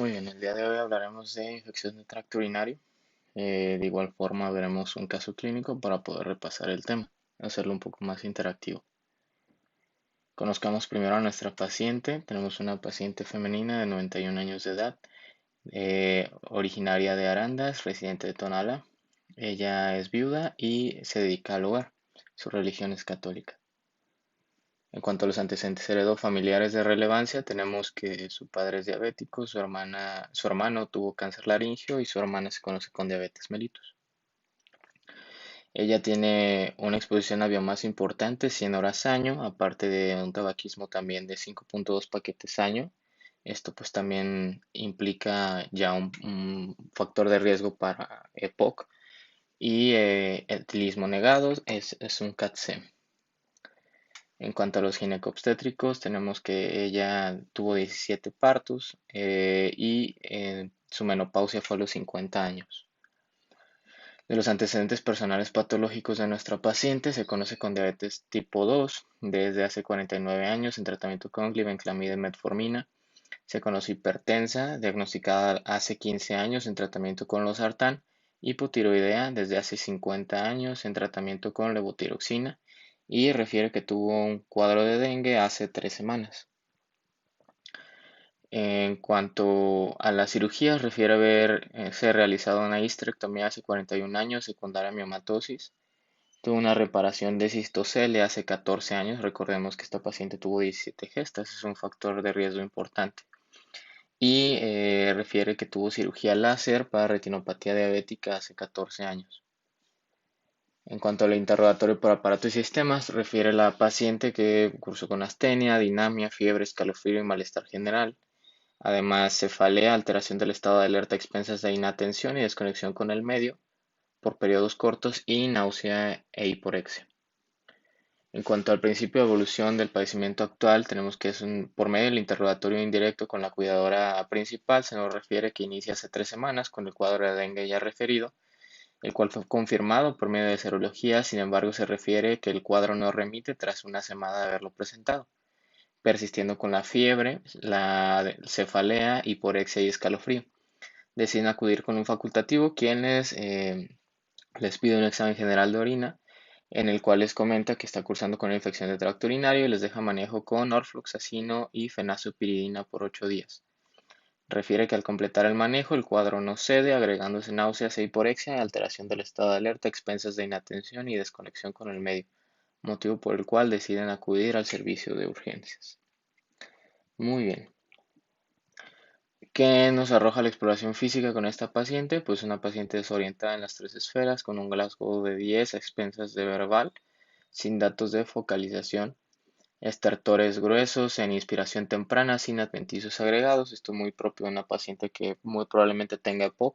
Muy bien, el día de hoy hablaremos de infección de tracto urinario. De igual forma veremos un caso clínico para poder repasar el tema, hacerlo un poco más interactivo. Conozcamos primero a nuestra paciente. Tenemos una paciente femenina de 91 años de edad, originaria de Arandas, residente de Tonala. Ella es viuda y se dedica al hogar. Su religión es católica. En cuanto a los antecedentes heredofamiliares de relevancia, tenemos que su padre es diabético, su hermano tuvo cáncer laringio y su hermana se conoce con diabetes mellitus. Ella tiene una exposición a biomasa importante, 100 horas año, aparte de un tabaquismo también de 5.2 paquetes año. Esto pues también implica ya un factor de riesgo para EPOC y etilismo negado es un CAT-C. En cuanto a los ginecobstétricos, tenemos que ella tuvo 17 partos y su menopausia fue a los 50 años. De los antecedentes personales patológicos de nuestra paciente, se conoce con diabetes tipo 2 desde hace 49 años en tratamiento con glibenclamida y metformina. Se conoce hipertensa, diagnosticada hace 15 años en tratamiento con losartán. Hipotiroidea desde hace 50 años en tratamiento con levotiroxina y refiere que tuvo un cuadro de dengue hace 3 semanas. En cuanto a la cirugía, refiere haberse realizado una histerectomía hace 41 años, secundaria a miomatosis. Tuvo una reparación de cistocele hace 14 años. Recordemos que esta paciente tuvo 17 gestas, es un factor de riesgo importante. Y refiere que tuvo cirugía láser para retinopatía diabética hace 14 años. En cuanto al interrogatorio por aparato y sistemas, refiere la paciente que cursó con astenia, dinamia, fiebre, escalofrío y malestar general. Además, cefalea, alteración del estado de alerta a expensas de inatención y desconexión con el medio por periodos cortos y náusea e hiporexia. En cuanto al principio de evolución del padecimiento actual, tenemos que por medio del interrogatorio indirecto con la cuidadora principal, se nos refiere que inicia hace 3 semanas con el cuadro de dengue ya referido, el cual fue confirmado por medio de serología. Sin embargo, se refiere que el cuadro no remite tras una semana de haberlo presentado, persistiendo con la fiebre, la cefalea, hiporexia y escalofrío. Deciden acudir con un facultativo, quienes les pide un examen general de orina, en el cual les comenta que está cursando con una infección de tracto urinario y les deja manejo con orfloxacino y fenazopiridina por 8 días. Refiere que al completar el manejo, el cuadro no cede, agregándose náuseas e hiporexia y alteración del estado de alerta, expensas de inatención y desconexión con el medio, motivo por el cual deciden acudir al servicio de urgencias. Muy bien. ¿Qué nos arroja la exploración física con esta paciente? Pues una paciente desorientada en las 3 esferas, con un Glasgow de 10 a expensas de verbal, sin datos de focalización, estertores gruesos en inspiración temprana, sin adventicios agregados. Esto es muy propio de una paciente que muy probablemente tenga EPOC.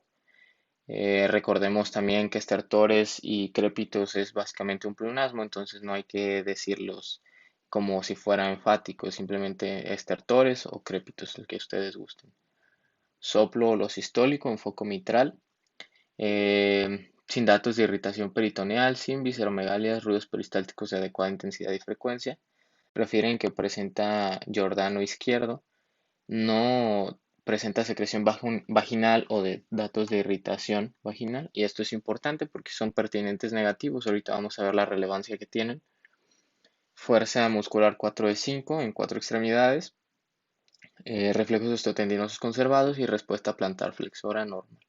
Recordemos también que estertores y crépitos es básicamente un pleonasmo, entonces no hay que decirlos como si fuera enfático, simplemente estertores o crépitos, el que ustedes gusten. Soplo olosistólico en foco mitral, sin datos de irritación peritoneal, sin visceromegalias, ruidos peristálticos de adecuada intensidad y frecuencia. Refieren que presenta Giordano izquierdo, no presenta secreción vaginal o de datos de irritación vaginal, y esto es importante porque son pertinentes negativos. Ahorita vamos a ver la relevancia que tienen. Fuerza muscular 4 de 5 en 4 extremidades, reflejos osteotendinosos conservados y respuesta plantar flexora normal.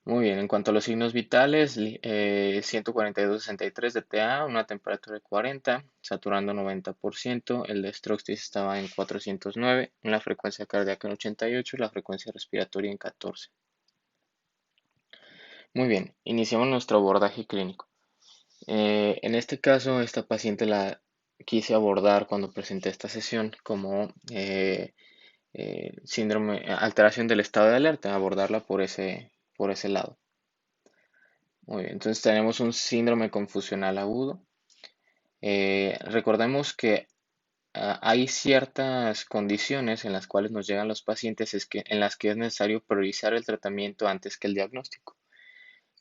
Muy bien, en cuanto a los signos vitales, 142,63 de TA, una temperatura de 40, saturando 90%, el dextroxis estaba en 409, la frecuencia cardíaca en 88 y la frecuencia respiratoria en 14. Muy bien, iniciamos nuestro abordaje clínico. En este caso, esta paciente la quise abordar cuando presenté esta sesión como síndrome, alteración del estado de alerta, abordarla por ese lado. Muy bien, entonces tenemos un síndrome confusional agudo. Recordemos que hay ciertas condiciones en las cuales nos llegan los pacientes en las que es necesario priorizar el tratamiento antes que el diagnóstico.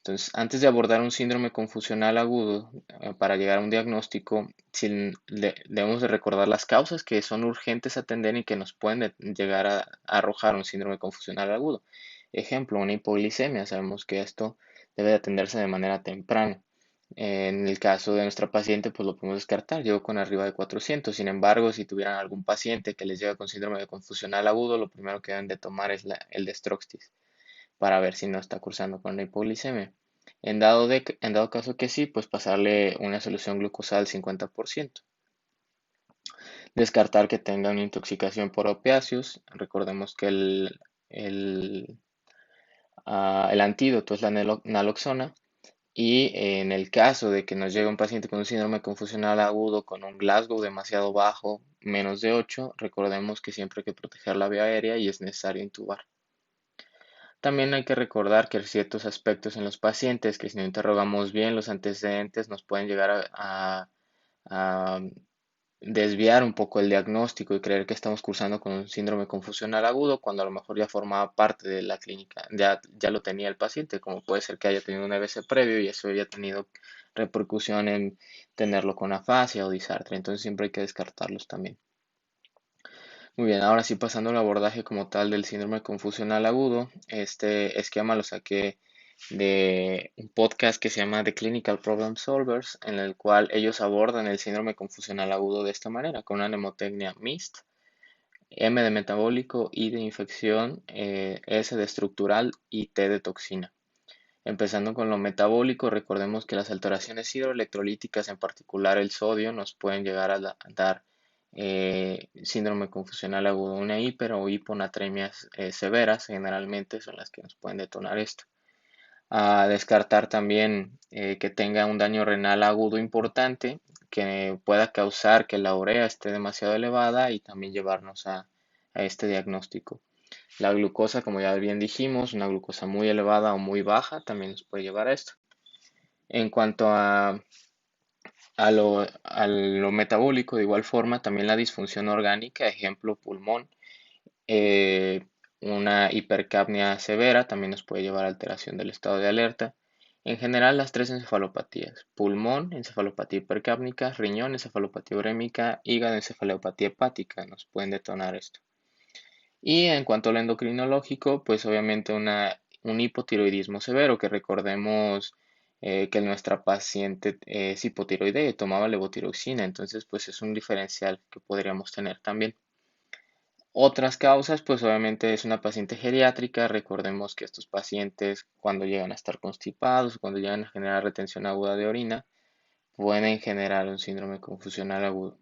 Entonces, antes de abordar un síndrome confusional agudo, para llegar a un diagnóstico, debemos de recordar las causas que son urgentes a atender y que nos pueden llegar a arrojar un síndrome confusional agudo. Ejemplo, una hipoglicemia. Sabemos que esto debe de atenderse de manera temprana. En el caso de nuestra paciente, pues lo podemos descartar, llegó con arriba de 400. Sin embargo, si tuvieran algún paciente que les llega con síndrome de confusional agudo, lo primero que deben de tomar es el dextroxis para ver si no está cursando con la hipoglicemia. En dado caso que sí, pues pasarle una solución glucosal al 50%. Descartar que tenga una intoxicación por opiáceos. Recordemos que el, el antídoto es la naloxona. Y en el caso de que nos llegue un paciente con un síndrome confusional agudo con un Glasgow demasiado bajo, menos de 8, recordemos que siempre hay que proteger la vía aérea y es necesario intubar. También hay que recordar que hay ciertos aspectos en los pacientes que si no interrogamos bien los antecedentes nos pueden llegar a desviar un poco el diagnóstico y creer que estamos cursando con un síndrome confusional agudo cuando a lo mejor ya formaba parte de la clínica, ya lo tenía el paciente, como puede ser que haya tenido un EBC previo y eso haya tenido repercusión en tenerlo con afasia o disartria, entonces siempre hay que descartarlos también. Muy bien, ahora sí pasando al abordaje como tal del síndrome confusional agudo, este esquema lo saqué de un podcast que se llama The Clinical Problem Solvers, en el cual ellos abordan el síndrome confusional agudo de esta manera, con una mnemotecnia MIST, M de metabólico, I de infección, S de estructural y T de toxina. Empezando con lo metabólico, recordemos que las alteraciones hidroelectrolíticas, en particular el sodio, nos pueden llegar a dar síndrome confusional agudo. Una hiper o hiponatremias severas generalmente son las que nos pueden detonar esto. A descartar también que tenga un daño renal agudo importante que pueda causar que la urea esté demasiado elevada y también llevarnos a este diagnóstico. La glucosa, como ya bien dijimos, una glucosa muy elevada o muy baja también nos puede llevar a esto. En cuanto a lo metabólico, de igual forma, también la disfunción orgánica, ejemplo, pulmón, eh, una hipercapnia severa también nos puede llevar a alteración del estado de alerta. En general, las tres encefalopatías, pulmón, encefalopatía hipercápnica, riñón, encefalopatía urémica, hígado, encefalopatía hepática, nos pueden detonar esto. Y en cuanto al endocrinológico, pues obviamente un hipotiroidismo severo, que recordemos que nuestra paciente es hipotiroidea y tomaba levotiroxina, entonces pues es un diferencial que podríamos tener también. Otras causas, pues obviamente es una paciente geriátrica. Recordemos que estos pacientes, cuando llegan a estar constipados, cuando llegan a generar retención aguda de orina, pueden generar un síndrome confusional agudo.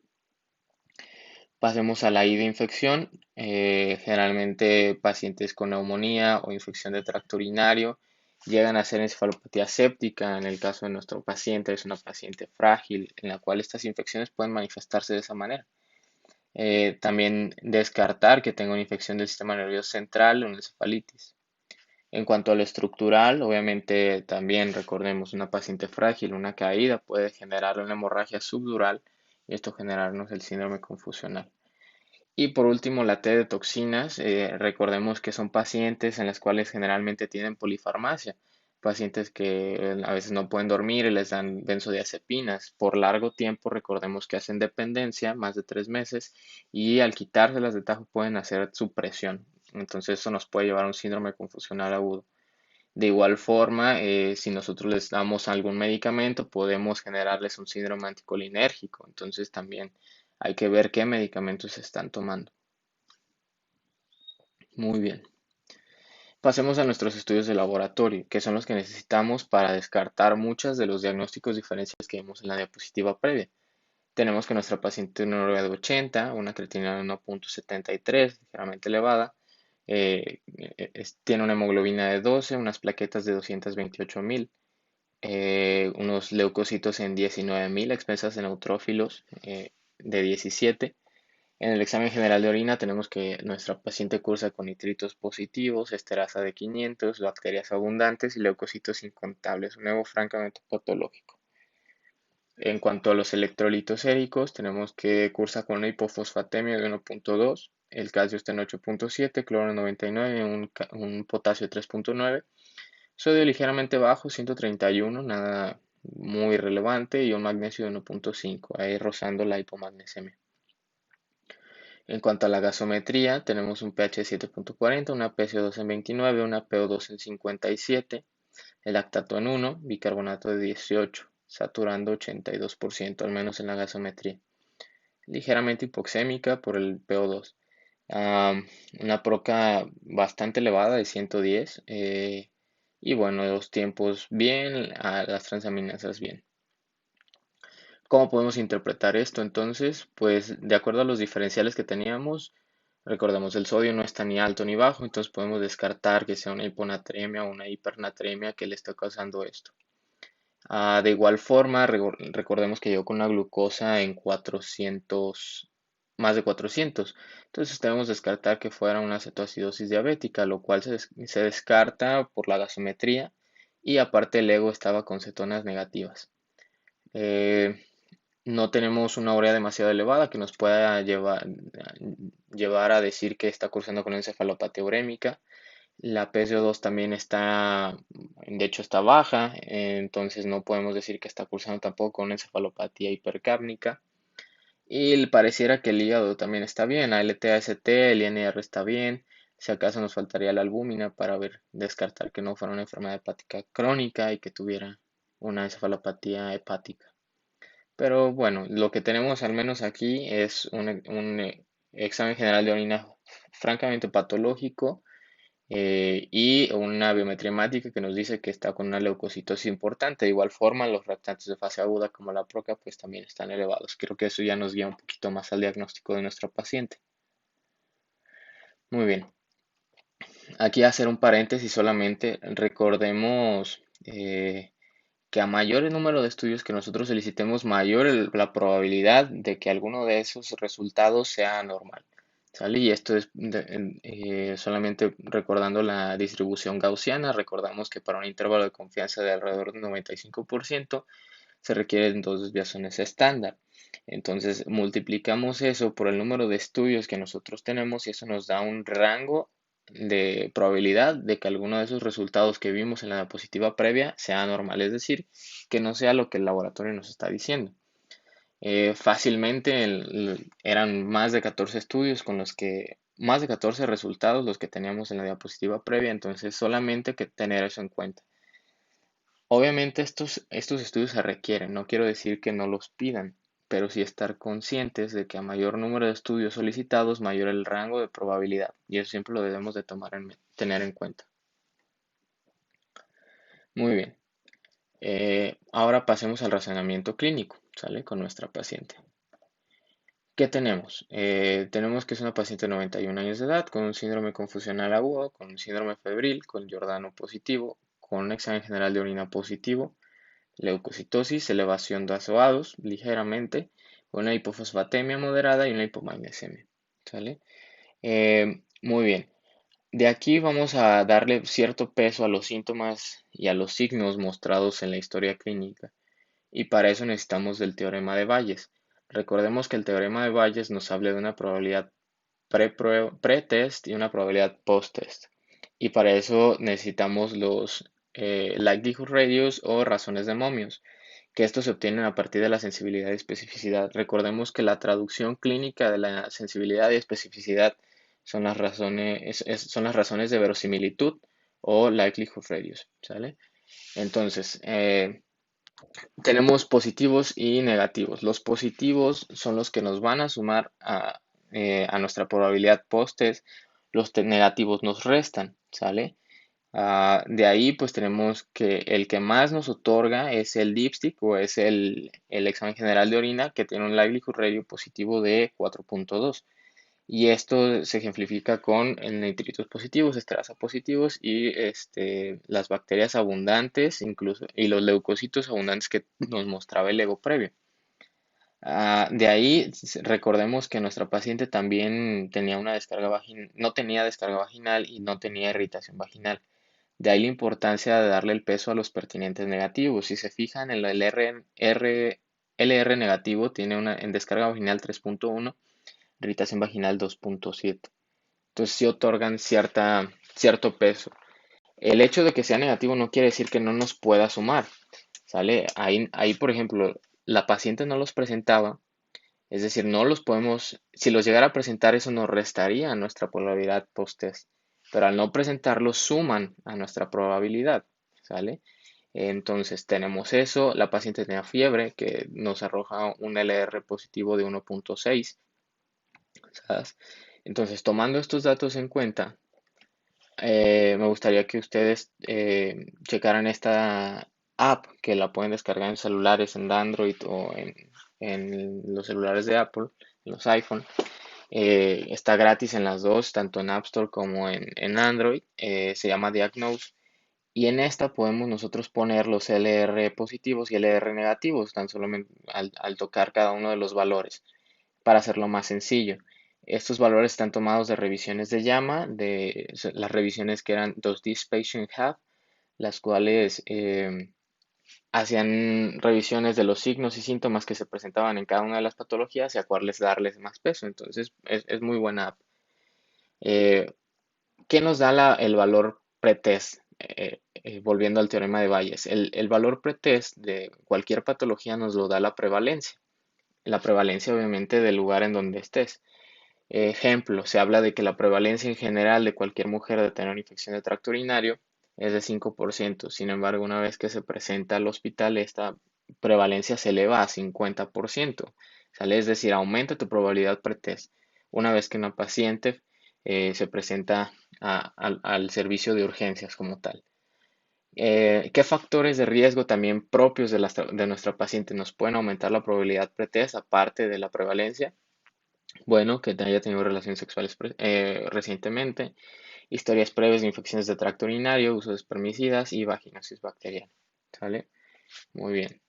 Pasemos a la I de infección. Generalmente pacientes con neumonía o infección de tracto urinario llegan a ser encefalopatía séptica. En el caso de nuestro paciente es una paciente frágil, en la cual estas infecciones pueden manifestarse de esa manera. También descartar que tenga una infección del sistema nervioso central o una encefalitis. En cuanto a lo estructural, obviamente también recordemos una paciente frágil, una caída puede generar una hemorragia subdural y esto generarnos el síndrome confusional. Y por último, la T de toxinas. Recordemos que son pacientes en las cuales generalmente tienen polifarmacia, pacientes que a veces no pueden dormir y les dan benzodiazepinas. Por largo tiempo, recordemos que hacen dependencia, más de 3 meses, y al quitárselas de tajo pueden hacer supresión. Entonces eso nos puede llevar a un síndrome confusional agudo. De igual forma, si nosotros les damos algún medicamento, podemos generarles un síndrome anticolinérgico. Entonces también hay que ver qué medicamentos se están tomando. Muy bien. Pasemos a nuestros estudios de laboratorio, que son los que necesitamos para descartar muchas de los diagnósticos diferenciales que vimos en la diapositiva previa. Tenemos que nuestra paciente tiene una urea de 80, una creatinina de 1.73, ligeramente elevada, tiene una hemoglobina de 12, unas plaquetas de 228.000, unos leucocitos en 19.000, expensas en neutrófilos de 17. En el examen general de orina tenemos que nuestra paciente cursa con nitritos positivos, esterasa de 500, bacterias abundantes y leucocitos incontables, un evo francamente patológico. En cuanto a los electrolitos séricos, tenemos que cursa con una hipofosfatemia de 1.2, el calcio está en 8.7, cloro en 99, un potasio 3.9, Sodio ligeramente bajo, 131, nada muy relevante, y un magnesio de 1.5, ahí rozando la hipomagnesemia. En cuanto a la gasometría, tenemos un pH de 7.40, una PCO2 en 29, una PO2 en 57, el lactato en 1, bicarbonato de 18, saturando 82%, al menos en la gasometría. Ligeramente hipoxémica por el PO2. Una proca bastante elevada de 110, y bueno, los tiempos bien, las transaminasas bien. ¿Cómo podemos interpretar esto entonces? Pues de acuerdo a los diferenciales que teníamos, recordemos, el sodio no está ni alto ni bajo, entonces podemos descartar que sea una hiponatremia o una hipernatremia que le está causando esto. De igual forma, recordemos que llegó con una glucosa en 400, más de 400. Entonces debemos descartar que fuera una cetoacidosis diabética, lo cual se descarta por la gasometría, y aparte el ego estaba con cetonas negativas. Eh, no tenemos una urea demasiado elevada que nos pueda llevar a decir que está cursando con encefalopatía urémica. La PCO2 también está, de hecho está baja, entonces no podemos decir que está cursando tampoco con encefalopatía hipercápnica. Y pareciera que el hígado también está bien, ALT-AST, el INR está bien. Si acaso nos faltaría la albúmina para descartar que no fuera una enfermedad hepática crónica y que tuviera una encefalopatía hepática. Pero bueno, lo que tenemos al menos aquí es un examen general de orina francamente patológico, y una biometría hemática que nos dice que está con una leucocitosis importante. De igual forma, los reactantes de fase aguda como la proca pues también están elevados. Creo que eso ya nos guía un poquito más al diagnóstico de nuestra paciente. Muy bien, aquí hacer un paréntesis solamente. Recordemos que a mayor el número de estudios que nosotros solicitemos, mayor la probabilidad de que alguno de esos resultados sea normal. ¿Sale? Y esto es solamente recordando la distribución gaussiana. Recordamos que para un intervalo de confianza de alrededor del 95% se requieren dos desviaciones estándar. Entonces multiplicamos eso por el número de estudios que nosotros tenemos y eso nos da un rango de probabilidad de que alguno de esos resultados que vimos en la diapositiva previa sea normal, es decir, que no sea lo que el laboratorio nos está diciendo. Fácilmente eran más de 14 estudios con los que, más de 14 resultados los que teníamos en la diapositiva previa, entonces solamente hay que tener eso en cuenta. Obviamente estos estudios se requieren, no quiero decir que no los pidan, pero sí estar conscientes de que a mayor número de estudios solicitados, mayor el rango de probabilidad, y eso siempre lo debemos de tener en cuenta. Muy bien, ahora pasemos al razonamiento clínico, ¿sale? Con nuestra paciente. ¿Qué tenemos? Tenemos que es una paciente de 91 años de edad con un síndrome confusional agudo, con un síndrome febril, con Giordano positivo, con un examen general de orina positivo, leucocitosis, elevación de azoados ligeramente, una hipofosfatemia moderada y una hipomagnesemia. ¿Sale? Muy bien. De aquí vamos a darle cierto peso a los síntomas y a los signos mostrados en la historia clínica. Y para eso necesitamos del teorema de Bayes. Recordemos que el teorema de Bayes nos habla de una probabilidad pre-test y una probabilidad post-test. Y para eso necesitamos los likelihood radius o razones de momios, que estos se obtienen a partir de la sensibilidad y especificidad. Recordemos que la traducción clínica de la sensibilidad y especificidad son las razones, son las razones de verosimilitud o likelihood radius, ¿sale? Entonces, tenemos positivos y negativos. Los positivos son los que nos van a sumar a nuestra probabilidad post-test. Los negativos nos restan, ¿sale? De ahí pues tenemos que el que más nos otorga es el dipstick o es el examen general de orina, que tiene un likelihood radio positivo de 4.2. Y esto se ejemplifica con el nitritos positivos, esterasa positivos y las bacterias abundantes, incluso, y los leucocitos abundantes que nos mostraba el ego previo. De ahí recordemos que nuestra paciente también tenía una descarga vaginal, no tenía descarga vaginal y no tenía irritación vaginal. De ahí la importancia de darle el peso a los pertinentes negativos. Si se fijan, el LR negativo tiene una en descarga vaginal 3.1, irritación vaginal 2.7. Entonces sí otorgan cierto peso. El hecho de que sea negativo no quiere decir que no nos pueda sumar, ¿sale? Ahí, por ejemplo, la paciente no los presentaba, es decir, no los podemos, si los llegara a presentar, eso nos restaría a nuestra probabilidad post-test, pero al no presentarlos suman a nuestra probabilidad, ¿sale? Entonces tenemos eso, la paciente tenía fiebre que nos arroja un LR positivo de 1.6, ¿sabes? Entonces, tomando estos datos en cuenta, me gustaría que ustedes checaran esta app que la pueden descargar en celulares, en Android o en los celulares de Apple, en los iPhone. Está gratis en las dos, tanto en App Store como en Android. Se llama Diagnose. Y en esta podemos nosotros poner los LR positivos y LR negativos, tan solo al tocar cada uno de los valores para hacerlo más sencillo. Estos valores están tomados de revisiones de llama, de las revisiones que eran Does this patient have, las cuales hacían revisiones de los signos y síntomas que se presentaban en cada una de las patologías y a cuáles darles más peso. Entonces es muy buena app. Eh, ¿Qué nos da el valor pretest? Volviendo al teorema de Bayes, el valor pretest de cualquier patología nos lo da la prevalencia. La prevalencia obviamente del lugar en donde estés. Ejemplo, se habla de que la prevalencia en general de cualquier mujer de tener una infección de tracto urinario es de 5%. Sin embargo, una vez que se presenta al hospital, esta prevalencia se eleva a 50%. ¿Sale? Es decir, aumenta tu probabilidad pretest una vez que una paciente se presenta al servicio de urgencias como tal. ¿Qué factores de riesgo también propios de nuestra paciente nos pueden aumentar la probabilidad pretest aparte de la prevalencia? Bueno, que haya tenido relaciones sexuales recientemente, historias previas de infecciones de tracto urinario, uso de espermicidas y vaginosis bacteriana. ¿Sale? Muy bien.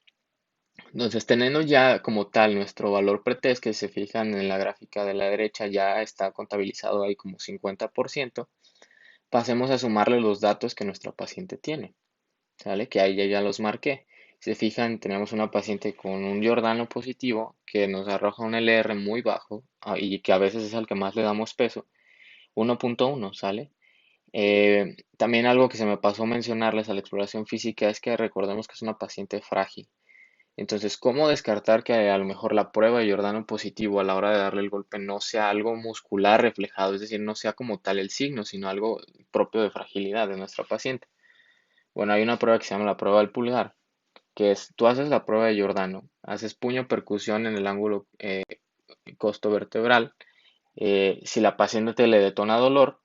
Entonces, teniendo ya como tal nuestro valor pretest, que se fijan en la gráfica de la derecha, ya está contabilizado ahí como 50%, pasemos a sumarle los datos que nuestra paciente tiene. ¿Sale? Que ahí ya los marqué. Si se fijan, tenemos una paciente con un Giordano positivo que nos arroja un LR muy bajo y que a veces es al que más le damos peso, 1.1, ¿sale? También algo que se me pasó mencionarles a la exploración física es que recordemos que es una paciente frágil. Entonces, ¿cómo descartar que a lo mejor la prueba de Giordano positivo a la hora de darle el golpe no sea algo muscular reflejado, es decir, no sea como tal el signo, sino algo propio de fragilidad de nuestra paciente? Bueno, hay una prueba que se llama la prueba del pulgar, que es, tú haces la prueba de Giordano, haces puño percusión en el ángulo costo vertebral. Si la paciente le detona dolor,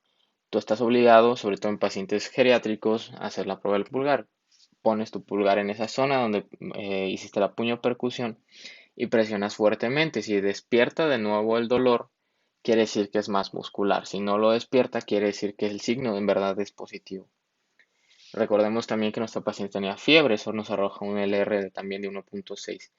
tú estás obligado, sobre todo en pacientes geriátricos, a hacer la prueba del pulgar. Pones tu pulgar en esa zona donde hiciste la puño percusión y presionas fuertemente. Si despierta de nuevo el dolor, quiere decir que es más muscular. Si no lo despierta, quiere decir que el signo en verdad es positivo. Recordemos también que nuestra paciente tenía fiebre, eso nos arroja un LR también de 1.6.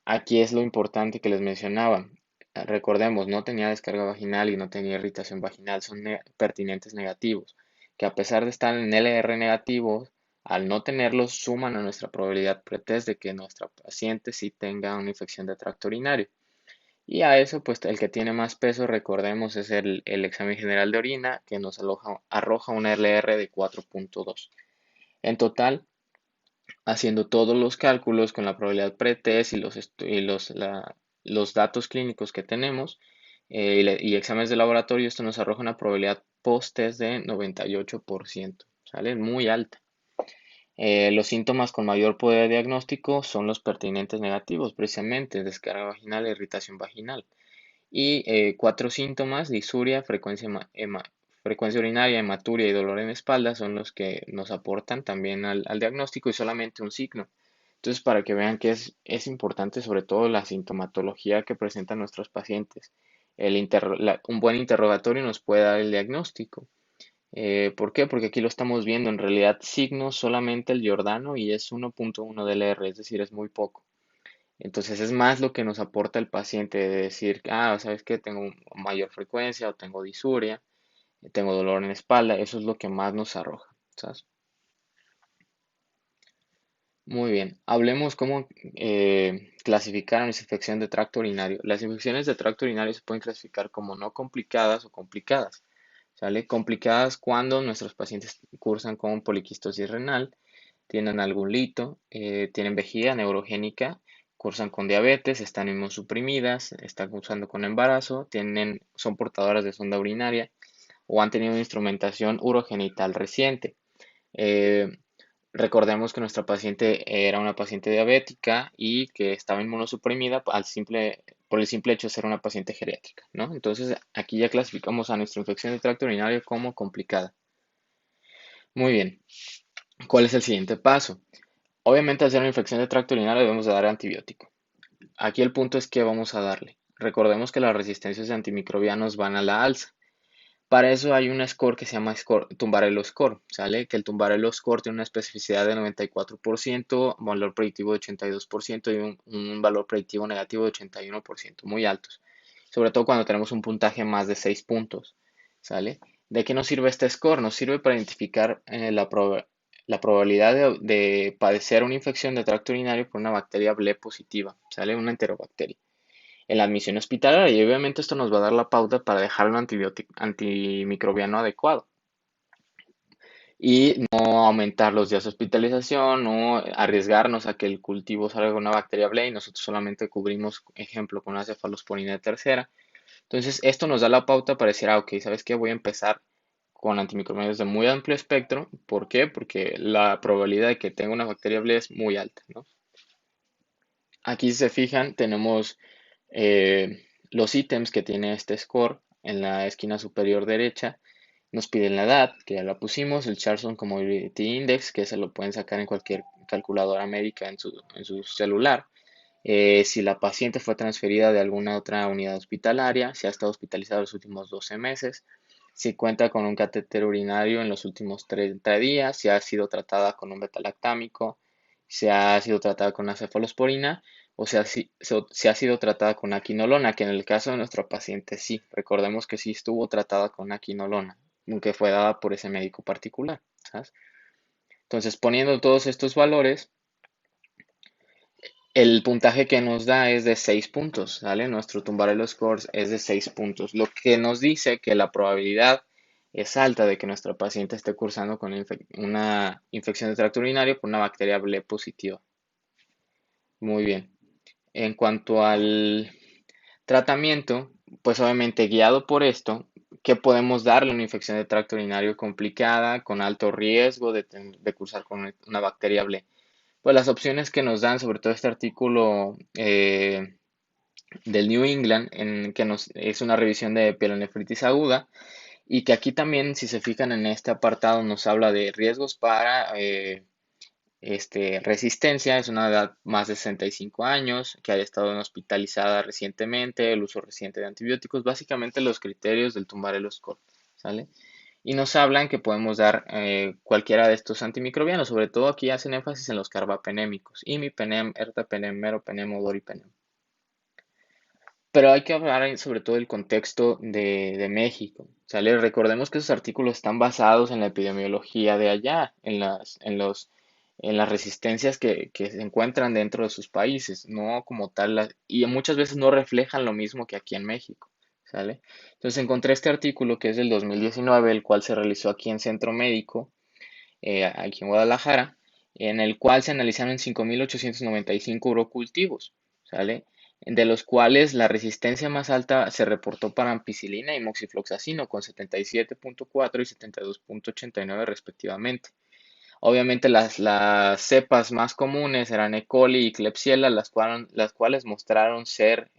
Aquí es lo importante que les mencionaba. Recordemos, no tenía descarga vaginal y no tenía irritación vaginal, son pertinentes negativos, que a pesar de estar en LR negativos, al no tenerlos suman a nuestra probabilidad pretest de que nuestra paciente sí tenga una infección de tracto urinario. Y a eso, pues el que tiene más peso, recordemos, es el examen general de orina, que nos arroja una LR de 4.2. En total, haciendo todos los cálculos con la probabilidad pretest y los datos clínicos que tenemos y exámenes de laboratorio, esto nos arroja una probabilidad post-test de 98%, ¿sale? Muy alta. Los síntomas con mayor poder diagnóstico son los pertinentes negativos, precisamente descarga vaginal e irritación vaginal. Y cuatro síntomas, disuria, frecuencia urinaria, hematuria y dolor en espalda son los que nos aportan también al diagnóstico y solamente un signo. Entonces, para que vean que es importante sobre todo la sintomatología que presentan nuestros pacientes. Un buen interrogatorio nos puede dar el diagnóstico. ¿Por qué? Porque aquí lo estamos viendo. En realidad, signo solamente el Giordano y es 1.1 del R, es decir, es muy poco. Entonces es más lo que nos aporta el paciente de decir, ¿sabes qué? Tengo mayor frecuencia o tengo disuria, tengo dolor en la espalda, eso es lo que más nos arroja, ¿sabes? Muy bien, hablemos cómo clasificar una infección de tracto urinario. Las infecciones de tracto urinario se pueden clasificar como no complicadas o complicadas. ¿sale? Complicadas cuando nuestros pacientes cursan con poliquistosis renal, tienen algún lito, tienen vejiga neurogénica, cursan con diabetes, están inmunosuprimidas, están cursando con embarazo, son portadoras de sonda urinaria o han tenido instrumentación urogenital reciente. Eh, Recordemos que nuestra paciente era una paciente diabética y que estaba inmunosuprimida por el simple hecho de ser una paciente geriátrica, ¿no? Entonces aquí ya clasificamos a nuestra infección de tracto urinario como complicada. Muy bien, ¿cuál es el siguiente paso? Obviamente al ser una infección de tracto urinario debemos de dar antibiótico. Aquí el punto es que vamos a darle. Recordemos que las resistencias de antimicrobianos van a la alza. Para eso hay un score que se llama Tumbarelo Score, ¿sale? Que el Tumbarelo Score tiene una especificidad de 94%, valor predictivo de 82% y un valor predictivo negativo de 81%, muy altos. Sobre todo cuando tenemos un puntaje más de 6 puntos, ¿sale? ¿De qué nos sirve este score? Nos sirve para identificar la probabilidad de padecer una infección de tracto urinario por una bacteria B positiva, ¿sale? Una enterobacteria en la admisión hospitalaria y obviamente esto nos va a dar la pauta para dejar un antimicrobiano adecuado y no aumentar los días de hospitalización, no arriesgarnos a que el cultivo salga con una bacteria BLE y nosotros solamente cubrimos, ejemplo, con una cefalosporina de tercera. Entonces, esto nos da la pauta para decir, ok, ¿sabes qué? Voy a empezar con antimicrobianos de muy amplio espectro. ¿Por qué? Porque la probabilidad de que tenga una bacteria BLE es muy alta, ¿no? Aquí, si se fijan, tenemos los ítems que tiene este score en la esquina superior derecha. Nos piden la edad, que ya la pusimos, el Charlson Comorbidity Index, que se lo pueden sacar en cualquier calculadora médica en su celular. Si la paciente fue transferida de alguna otra unidad hospitalaria, si ha estado hospitalizada los últimos 12 meses, si cuenta con un catéter urinario en los últimos 30 días, si ha sido tratada con un betalactámico, si ha sido tratada con una cefalosporina o sea, si ha sido tratada con quinolona, que en el caso de nuestra paciente sí. Recordemos que sí estuvo tratada con quinolona, aunque fue dada por ese médico particular, ¿sabes? Entonces, poniendo todos estos valores, el puntaje que nos da es de 6 puntos, ¿vale? Nuestro Tumbarello Scores es de 6 puntos, lo que nos dice que la probabilidad es alta de que nuestra paciente esté cursando con una infección de tracto urinario por una bacteria B positiva. Muy bien. En cuanto al tratamiento, pues obviamente guiado por esto, ¿qué podemos darle a una infección de tracto urinario complicada, con alto riesgo de cursar con una bacteria B? Pues las opciones que nos dan, sobre todo este artículo del New England, en que es una revisión de pielonefritis aguda, y que aquí también, si se fijan en este apartado, nos habla de riesgos para resistencia, es una edad más de 65 años, que haya estado hospitalizada recientemente, el uso reciente de antibióticos, básicamente los criterios del Tumbarelo Score, ¿sale? Y nos hablan que podemos dar cualquiera de estos antimicrobianos, sobre todo aquí hacen énfasis en los carbapenémicos, imipenem, ertapenem, meropenem o doripenem. Pero hay que hablar sobre todo del contexto de México, ¿sale? Recordemos que esos artículos están basados en la epidemiología de allá, en las resistencias que se encuentran dentro de sus países, no como tal, y muchas veces no reflejan lo mismo que aquí en México, ¿sale? Entonces encontré este artículo que es del 2019, el cual se realizó aquí en Centro Médico, aquí en Guadalajara, en el cual se analizaron 5.895 urocultivos, ¿sale? De los cuales la resistencia más alta se reportó para ampicilina y moxifloxacino con 77.4 y 72.89 respectivamente. Obviamente las cepas más comunes eran E. coli y Klebsiella, las cuales mostraron ser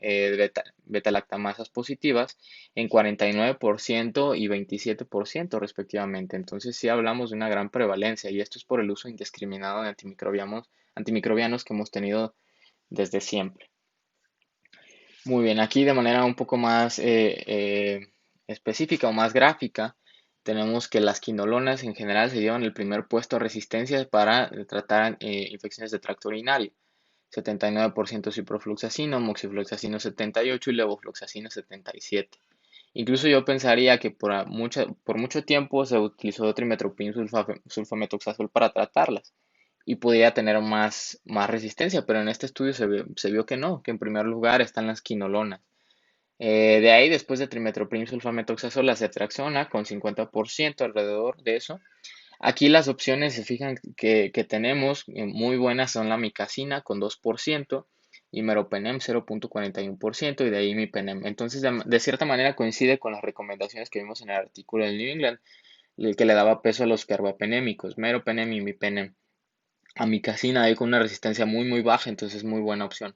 beta-lactamasas positivas en 49% y 27% respectivamente. Entonces sí hablamos de una gran prevalencia y esto es por el uso indiscriminado de antimicrobianos que hemos tenido desde siempre. Muy bien, aquí de manera un poco más específica o más gráfica, tenemos que las quinolonas en general se llevan el primer puesto a resistencia para tratar infecciones de tracto urinario. 79% ciprofloxacino, moxifloxacino 78 y levofloxacino 77. Incluso yo pensaría que por mucho tiempo se utilizó trimethoprim sulfametoxazol para tratarlas y podría tener más resistencia, pero en este estudio se vio que no, que en primer lugar están las quinolonas. De ahí, después de trimethoprim sulfamethoxazol, la ceftriaxona con 50% alrededor de eso. Aquí las opciones, se fijan que tenemos muy buenas son la micacina con 2% y meropenem 0,41% y de ahí mipenem. Entonces, de cierta manera coincide con las recomendaciones que vimos en el artículo del New England, el que le daba peso a los carbapenémicos, meropenem y mipenem. Amicacina ahí con una resistencia muy baja, entonces muy buena opción.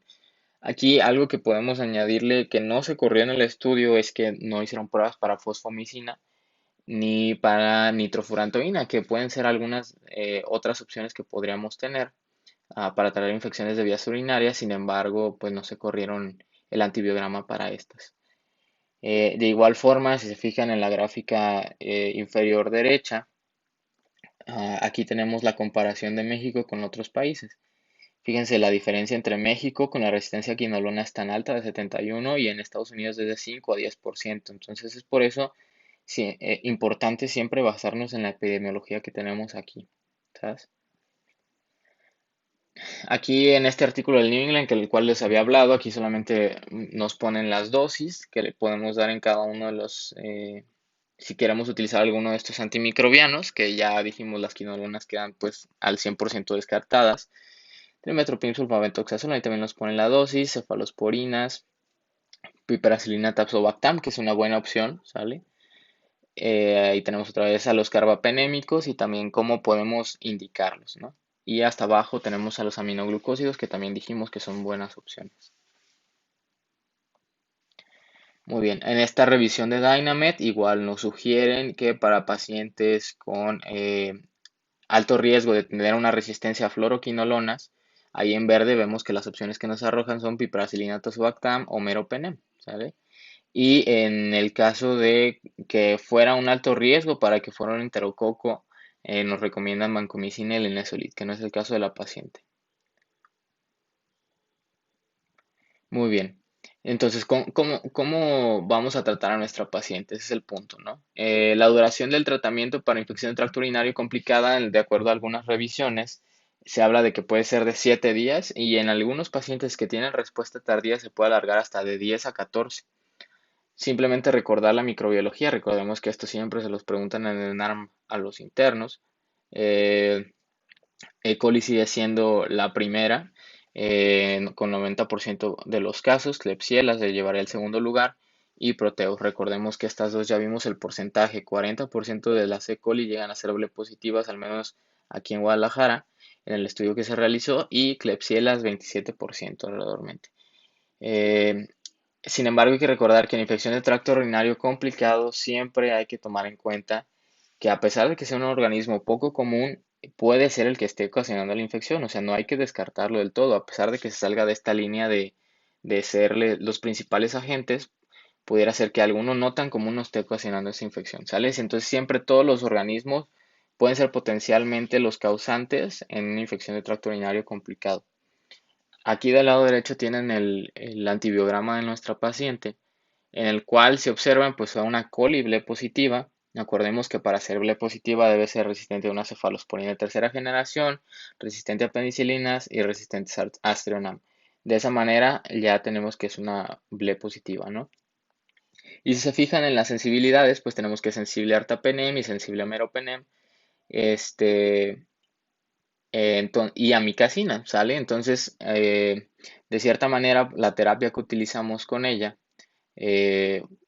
Aquí algo que podemos añadirle que no se corrió en el estudio es que no hicieron pruebas para fosfomicina ni para nitrofurantoína, que pueden ser algunas otras opciones que podríamos tener para tratar infecciones de vías urinarias. Sin embargo, pues no se corrieron el antibiograma para estas. De igual forma, si se fijan en la gráfica inferior derecha, aquí tenemos la comparación de México con otros países. Fíjense, la diferencia entre México con la resistencia a quinolona es tan alta de 71 y en Estados Unidos es de 5 a 10%. Entonces es por eso sí, importante siempre basarnos en la epidemiología que tenemos aquí, ¿sabes? Aquí en este artículo del New England, que el cual les había hablado, aquí solamente nos ponen las dosis que le podemos dar en cada uno de los, si queremos utilizar alguno de estos antimicrobianos, que ya dijimos las quinolonas quedan pues al 100% descartadas. Trimethoprim sulfamethoxazole, ahí también nos ponen la dosis, cefalosporinas, piperacilina tazobactam, que es una buena opción, ¿sale? Ahí tenemos otra vez a los carbapenémicos y también cómo podemos indicarlos, ¿no? Y hasta abajo tenemos a los aminoglucósidos que también dijimos que son buenas opciones. Muy bien, en esta revisión de Dynamed igual nos sugieren que para pacientes con alto riesgo de tener una resistencia a fluoroquinolonas, ahí en verde vemos que las opciones que nos arrojan son piperacilina tazobactam o meropenem, ¿sale? Y en el caso de que fuera un alto riesgo para que fuera un enterococo, nos recomiendan vancomicina y linezolid, que no es el caso de la paciente. Muy bien. Entonces, ¿cómo vamos a tratar a nuestra paciente? Ese es el punto, ¿no? La duración del tratamiento para infección de tracto urinario complicada, de acuerdo a algunas revisiones, se habla de que puede ser de 7 días y en algunos pacientes que tienen respuesta tardía se puede alargar hasta de 10 a 14. Simplemente recordar la microbiología. Recordemos que esto siempre se los preguntan en el NARM a los internos. Eh, E. coli sigue siendo la primera, con 90% de los casos. Klebsiella se llevará el segundo lugar. Y Proteus. Recordemos que estas dos ya vimos el porcentaje. 40% de las E. coli llegan a ser doble positivas, al menos aquí en Guadalajara, en el estudio que se realizó. Y Klebsiella es 27% alrededormente. Eh, Sin embargo, hay que recordar que en infección de tracto urinario complicado siempre hay que tomar en cuenta que a pesar de que sea un organismo poco común, puede ser el que esté ocasionando la infección. O sea, no hay que descartarlo del todo. A pesar de que se salga de esta línea de ser los principales agentes, pudiera ser que alguno no tan común no esté ocasionando esa infección, ¿sale? Entonces siempre todos los organismos pueden ser potencialmente los causantes en una infección de tracto urinario complicado. Aquí del lado derecho tienen el antibiograma de nuestra paciente, en el cual si observan pues fue una coli ble positiva. Acordemos que para ser ble positiva debe ser resistente a una cefalosporina de tercera generación, resistente a penicilinas y resistente a Astreonam. De esa manera ya tenemos que es una ble positiva, ¿no? Y si se fijan en las sensibilidades, pues tenemos que es sensible a artapenem y sensible a meropenem. Este, y amicacina, ¿sale? Entonces, de cierta manera, la terapia que utilizamos con ella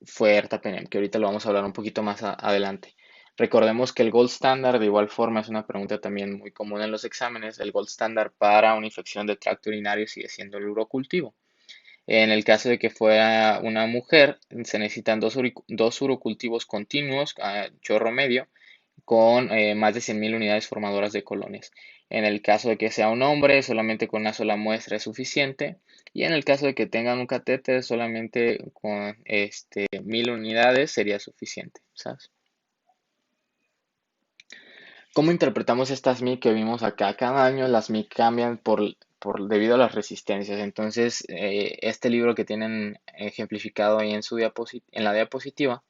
fue ertapenem, que ahorita lo vamos a hablar un poquito más adelante. Recordemos que el gold standard, de igual forma, es una pregunta también muy común en los exámenes. El gold standard para una infección de tracto urinario sigue siendo el urocultivo. En el caso de que fuera una mujer, se necesitan dos urocultivos continuos a chorro medio con más de 100.000 unidades formadoras de colonias. En el caso de que sea un hombre, solamente con una sola muestra es suficiente. Y en el caso de que tengan un catéter, solamente con 1.000 unidades sería suficiente, ¿sabes? ¿Cómo interpretamos estas MIC que vimos acá? Cada año las MIC cambian debido a las resistencias. Entonces, este libro que tienen ejemplificado ahí en la diapositiva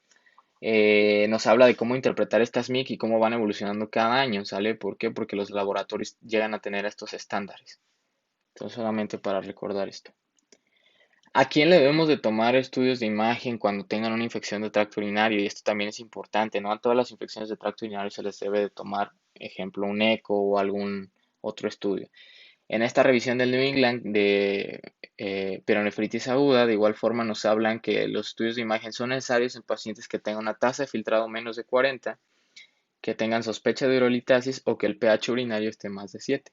nos habla de cómo interpretar estas MIC y cómo van evolucionando cada año, ¿sale? ¿Por qué? Porque los laboratorios llegan a tener estos estándares. Entonces, solamente para recordar esto. ¿A quién le debemos de tomar estudios de imagen cuando tengan una infección de tracto urinario? Y esto también es importante, no a todas las infecciones de tracto urinario se les debe de tomar, ejemplo, un eco o algún otro estudio. En esta revisión del New England de pielonefritis aguda, de igual forma nos hablan que los estudios de imagen son necesarios en pacientes que tengan una tasa de filtrado menos de 40, que tengan sospecha de urolitasis o que el pH urinario esté más de 7.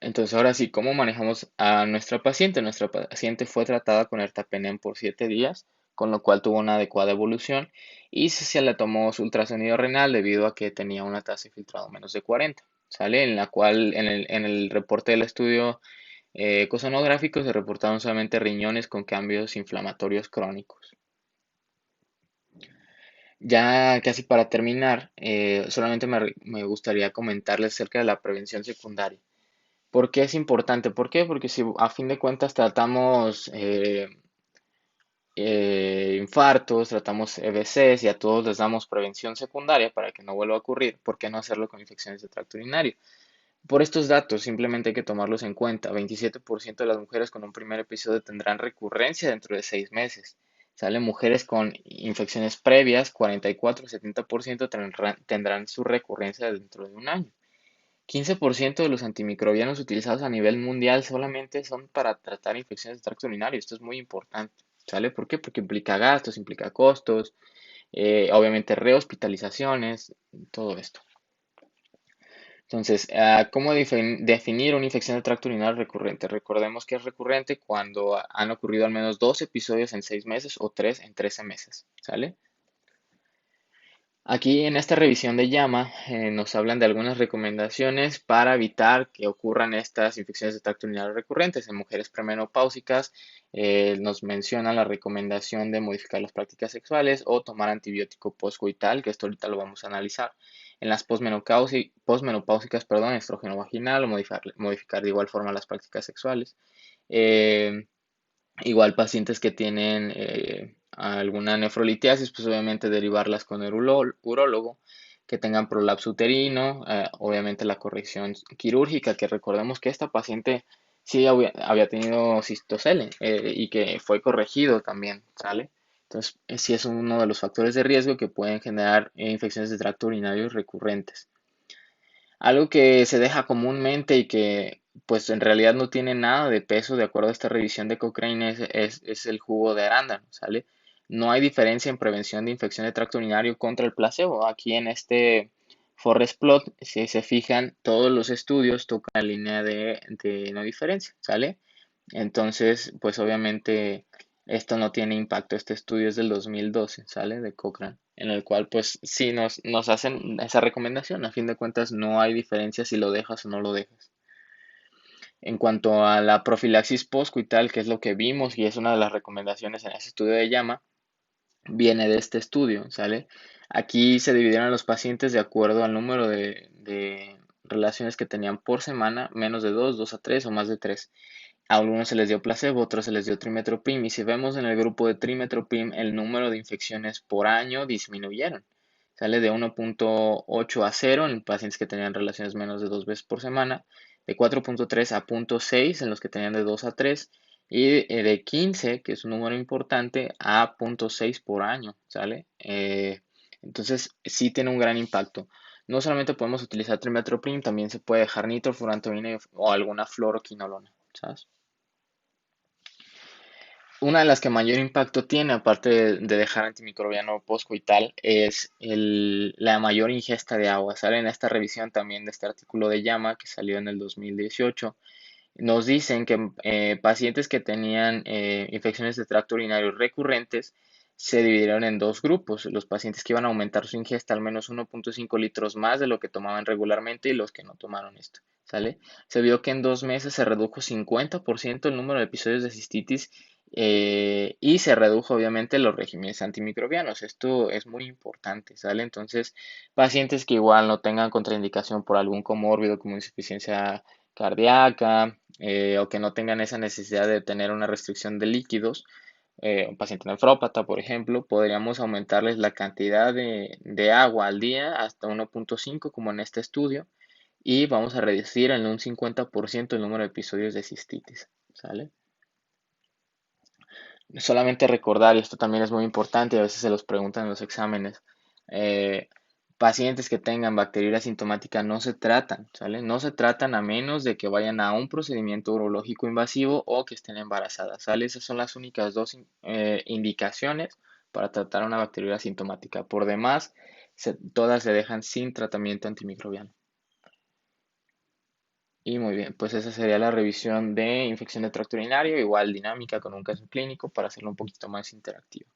Entonces, ahora sí, ¿cómo manejamos a nuestra paciente? Nuestra paciente fue tratada con ertapenem por 7 días, con lo cual tuvo una adecuada evolución y se le tomó su ultrasonido renal debido a que tenía una tasa de filtrado menos de 40, ¿sale? En la cual, en el reporte del estudio ecosonográfico se reportaron solamente riñones con cambios inflamatorios crónicos. Ya casi para terminar, solamente me gustaría comentarles acerca de la prevención secundaria. ¿Por qué es importante? ¿Por qué? Porque si a fin de cuentas tratamos infartos, tratamos EBCs y a todos les damos prevención secundaria para que no vuelva a ocurrir, ¿por qué no hacerlo con infecciones de tracto urinario? Por estos datos simplemente hay que tomarlos en cuenta. 27% de las mujeres con un primer episodio tendrán recurrencia dentro de 6 meses. Salen mujeres con infecciones previas, 44-70% tendrán su recurrencia dentro de un año. 15% de los antimicrobianos utilizados a nivel mundial solamente son para tratar infecciones de tracto urinario. Esto es muy importante. ¿Sale? ¿Por qué? Porque implica gastos, implica costos, obviamente rehospitalizaciones, todo esto. Entonces, ¿cómo definir una infección de tracto urinario recurrente? Recordemos que es recurrente cuando han ocurrido al menos 2 episodios en 6 meses o 3 en 13 meses. ¿Sale? Aquí en esta revisión de llama nos hablan de algunas recomendaciones para evitar que ocurran estas infecciones de tracto urinario recurrentes en mujeres premenopáusicas. Nos mencionan la recomendación de modificar las prácticas sexuales o tomar antibiótico postcoital, que esto ahorita lo vamos a analizar. En las posmenopáusicas, perdón, estrógeno vaginal o modificar de igual forma las prácticas sexuales. Eh, Igual pacientes que tienen alguna nefrolitiasis, pues obviamente derivarlas con el urólogo, que tengan prolapso uterino, obviamente la corrección quirúrgica, que recordemos que esta paciente sí había tenido cistocele y que fue corregido también, ¿sale? Entonces, sí es uno de los factores de riesgo que pueden generar infecciones de tracto urinario recurrentes. Algo que se deja comúnmente y que pues en realidad no tiene nada de peso de acuerdo a esta revisión de Cochrane es el jugo de arándano, ¿sale? No hay diferencia en prevención de infección de tracto urinario contra el placebo. Aquí en este Forest Plot, si se fijan, todos los estudios tocan la línea de no diferencia, ¿sale? Entonces, pues obviamente esto no tiene impacto. Este estudio es del 2012, ¿sale? De Cochrane, en el cual pues sí nos hacen esa recomendación. A fin de cuentas no hay diferencia si lo dejas o no lo dejas. En cuanto a la profilaxis postcoital, que es lo que vimos y es una de las recomendaciones en ese estudio de llama, viene de este estudio, ¿sale? Aquí se dividieron a los pacientes de acuerdo al número de relaciones que tenían por semana, menos de 2, 2 a 3 o más de 3. A algunos se les dio placebo, a otros se les dio trimetoprim. Y si vemos en el grupo de trimetoprim, el número de infecciones por año disminuyeron. Sale de 1.8 a 0 en pacientes que tenían relaciones menos de 2 veces por semana, de 4.3 a 0.6 en los que tenían de 2 a 3 y de 15, que es un número importante, a 0.6 por año, ¿sale? Entonces sí tiene un gran impacto. No solamente podemos utilizar trimetoprim, también se puede dejar nitrofurantoína o alguna fluoroquinolona, ¿sabes? Una de las que mayor impacto tiene, aparte de dejar antimicrobiano postcoital, es la mayor ingesta de agua. Sale en esta revisión también de este artículo de llama que salió en el 2018. Nos dicen que pacientes que tenían infecciones de tracto urinario recurrentes se dividieron en dos grupos. Los pacientes que iban a aumentar su ingesta al menos 1.5 litros más de lo que tomaban regularmente y los que no tomaron esto. ¿Sale? Se vio que en 2 meses se redujo 50% el número de episodios de cistitis y se redujo obviamente los regímenes antimicrobianos. Esto es muy importante, ¿sale? Entonces, pacientes que igual no tengan contraindicación por algún comórbido como insuficiencia cardíaca o que no tengan esa necesidad de tener una restricción de líquidos, un paciente nefrópata, por ejemplo, podríamos aumentarles la cantidad de agua al día hasta 1.5 como en este estudio y vamos a reducir en un 50% el número de episodios de cistitis. ¿sale? Solamente recordar, y esto también es muy importante, y a veces se los preguntan en los exámenes, eh, pacientes que tengan bacteriuria asintomática no se tratan, ¿sale? No se tratan a menos de que vayan a un procedimiento urológico invasivo o que estén embarazadas, ¿sale? Esas son las únicas dos indicaciones para tratar una bacteriuria asintomática. Por demás, todas se dejan sin tratamiento antimicrobiano. Y muy bien, pues esa sería la revisión de infección de tracto urinario, igual dinámica con un caso clínico para hacerlo un poquito más interactivo.